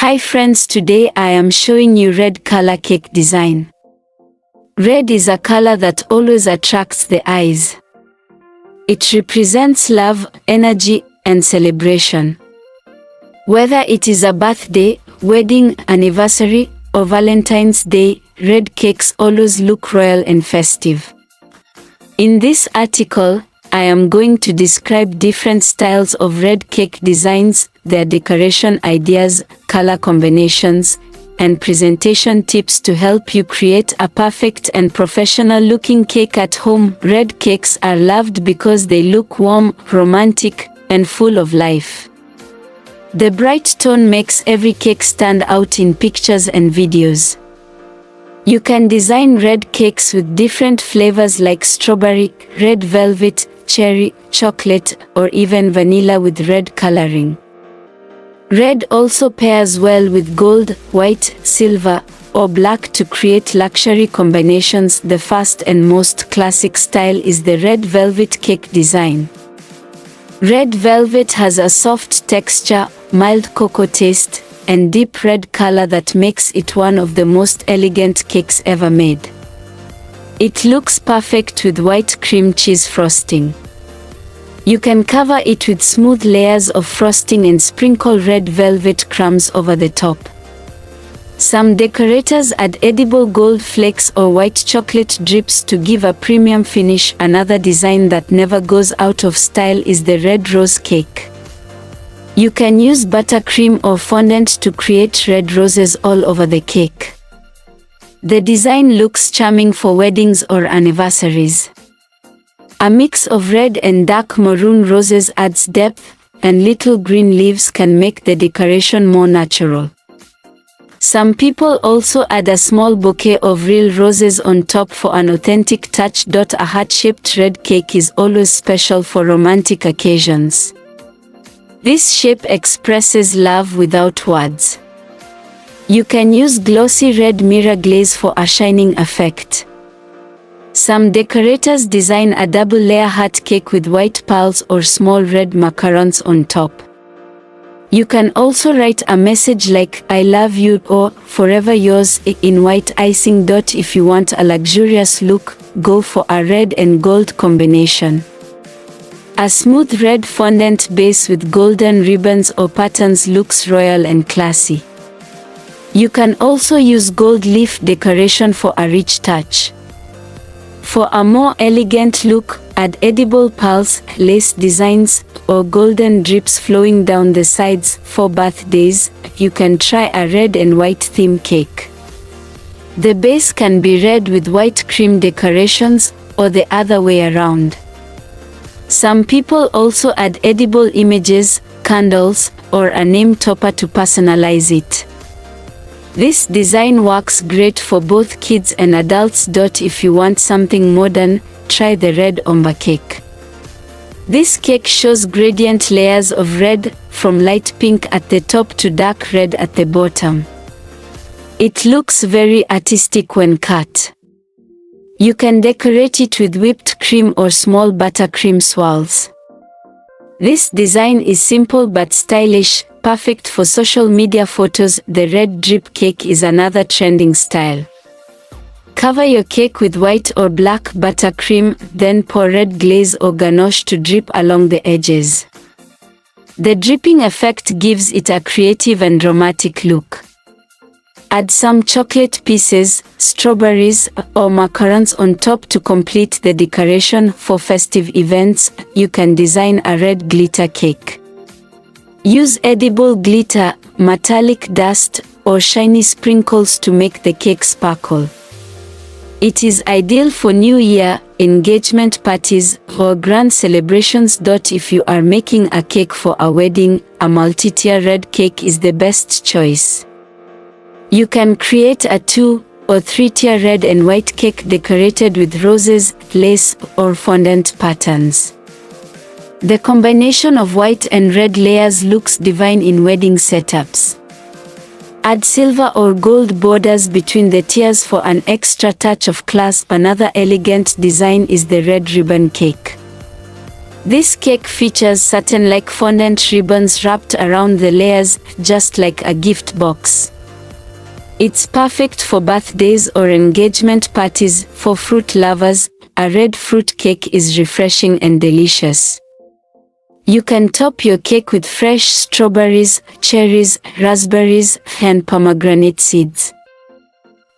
Hi friends, today I am showing you red color cake design. Red is a color that always attracts the eyes. It represents love, energy, and celebration. Whether it is a birthday, wedding, anniversary, or Valentine's Day, red cakes always look royal and festive. In this article, I am going to describe different styles of red cake designs, their decoration ideas, color combinations, and presentation tips to help you create a perfect and professional-looking cake at home. Red cakes are loved because they look warm, romantic, and full of life. The bright tone makes every cake stand out in pictures and videos. You can design red cakes with different flavors like strawberry, red velvet, cherry, chocolate, or even vanilla with red coloring. Red also pairs well with gold, white, silver, or black to create luxury combinations. The first and most classic style is the red velvet cake design. Red velvet has a soft texture, mild cocoa taste, and deep red color that makes it one of the most elegant cakes ever made. It looks perfect with white cream cheese frosting. You can cover it with smooth layers of frosting and sprinkle red velvet crumbs over the top. Some decorators add edible gold flakes or white chocolate drips to give a premium finish. Another design that never goes out of style is the red rose cake. You can use buttercream or fondant to create red roses all over the cake. The design looks charming for weddings or anniversaries. A mix of red and dark maroon roses adds depth, and little green leaves can make the decoration more natural. Some people also add a small bouquet of real roses on top for an authentic touch. A heart-shaped red cake is always special for romantic occasions. This shape expresses love without words. You can use glossy red mirror glaze for a shining effect. Some decorators design a double-layer heart cake with white pearls or small red macarons on top. You can also write a message like "I love you" or "Forever yours" in white icing. If you want a luxurious look, go for a red and gold combination. A smooth red fondant base with golden ribbons or patterns looks royal and classy. You can also use gold leaf decoration for a rich touch. For a more elegant look, add edible pearls, lace designs, or golden drips flowing down the sides. For birthdays, you can try a red and white theme cake. The base can be red with white cream decorations, or the other way around. Some people also add edible images, candles, or a name topper to personalize it. This design works great for both kids and adults. If you want something modern, try the red ombre cake. This cake shows gradient layers of red, from light pink at the top to dark red at the bottom. It looks very artistic when cut. You can decorate it with whipped cream or small buttercream swirls. This design is simple but stylish, perfect for social media photos. The red drip cake is another trending style. Cover your cake with white or black buttercream, then pour red glaze or ganache to drip along the edges. The dripping effect gives it a creative and dramatic look. Add some chocolate pieces, strawberries, or macarons on top to complete the decoration. For festive events, you can design a red glitter cake. Use edible glitter, metallic dust, or shiny sprinkles to make the cake sparkle. It is ideal for New Year, engagement parties, or grand celebrations. If you are making a cake for a wedding, a multi-tier red cake is the best choice. You can create a 2- or 3-tier red and white cake decorated with roses, lace, or fondant patterns. The combination of white and red layers looks divine in wedding setups. Add silver or gold borders between the tiers for an extra touch of class. Another elegant design is the red ribbon cake. This cake features satin-like fondant ribbons wrapped around the layers, just like a gift box. It's perfect for birthdays or engagement parties. For fruit lovers, a red fruit cake is refreshing and delicious. You can top your cake with fresh strawberries, cherries, raspberries, and pomegranate seeds.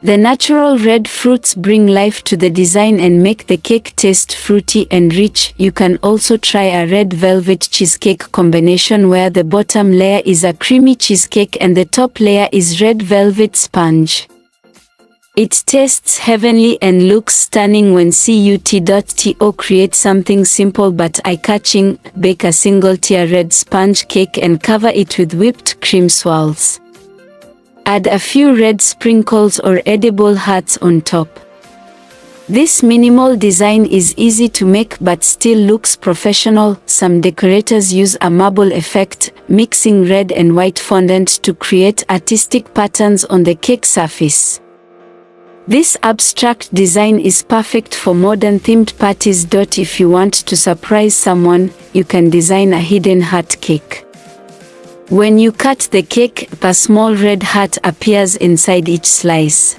The natural red fruits bring life to the design and make the cake taste fruity and rich. You can also try a red velvet cheesecake combination where the bottom layer is a creamy cheesecake and the top layer is red velvet sponge. It tastes heavenly and looks stunning when cut.to create something simple but eye-catching. Bake a single-tier red sponge cake and cover it with whipped cream swirls. Add a few red sprinkles or edible hearts on top. This minimal design is easy to make but still looks professional. Some decorators use a marble effect, mixing red and white fondant to create artistic patterns on the cake surface. This abstract design is perfect for modern themed parties. If you want to surprise someone, you can design a hidden heart cake. When you cut the cake, a small red heart appears inside each slice.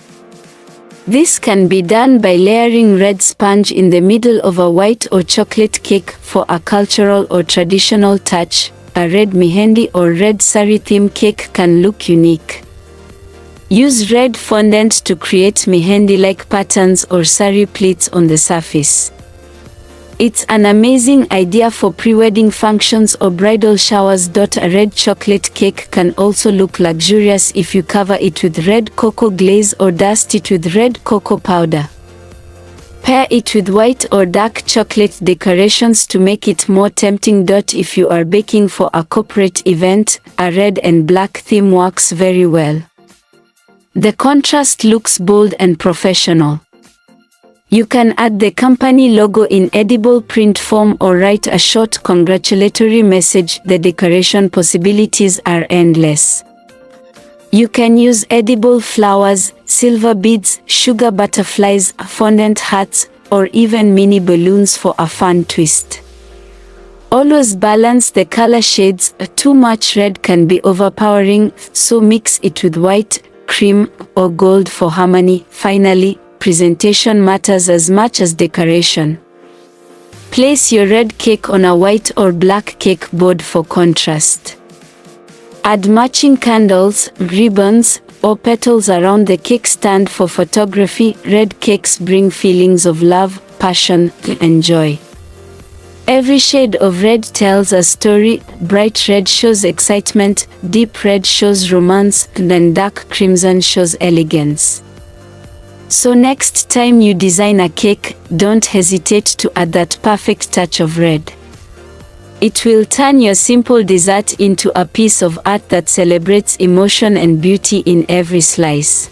This can be done by layering red sponge in the middle of a white or chocolate cake. For a cultural or traditional touch, a red mehendi or red sari theme cake can look unique. Use red fondant to create mehendi-like patterns or sari pleats on the surface. It's an amazing idea for pre-wedding functions or bridal showers. A red chocolate cake can also look luxurious if you cover it with red cocoa glaze or dust it with red cocoa powder. Pair it with white or dark chocolate decorations to make it more tempting. If you are baking for a corporate event, a red and black theme works very well. The contrast looks bold and professional. You can add the company logo in edible print form or write a short congratulatory message. The decoration possibilities are endless. You can use edible flowers, silver beads, sugar butterflies, fondant hearts, or even mini balloons for a fun twist. Always balance the color shades. Too much red can be overpowering, so mix it with white, cream, or gold for harmony. Finally, presentation matters as much as decoration. Place your red cake on a white or black cake board for contrast. Add matching candles, ribbons, or petals around the cake stand for photography. Red cakes bring feelings of love, passion, and joy. Every shade of red tells a story. Bright red shows excitement, deep red shows romance, then dark crimson shows elegance. So next time you design a cake, don't hesitate to add that perfect touch of red. It will turn your simple dessert into a piece of art that celebrates emotion and beauty in every slice.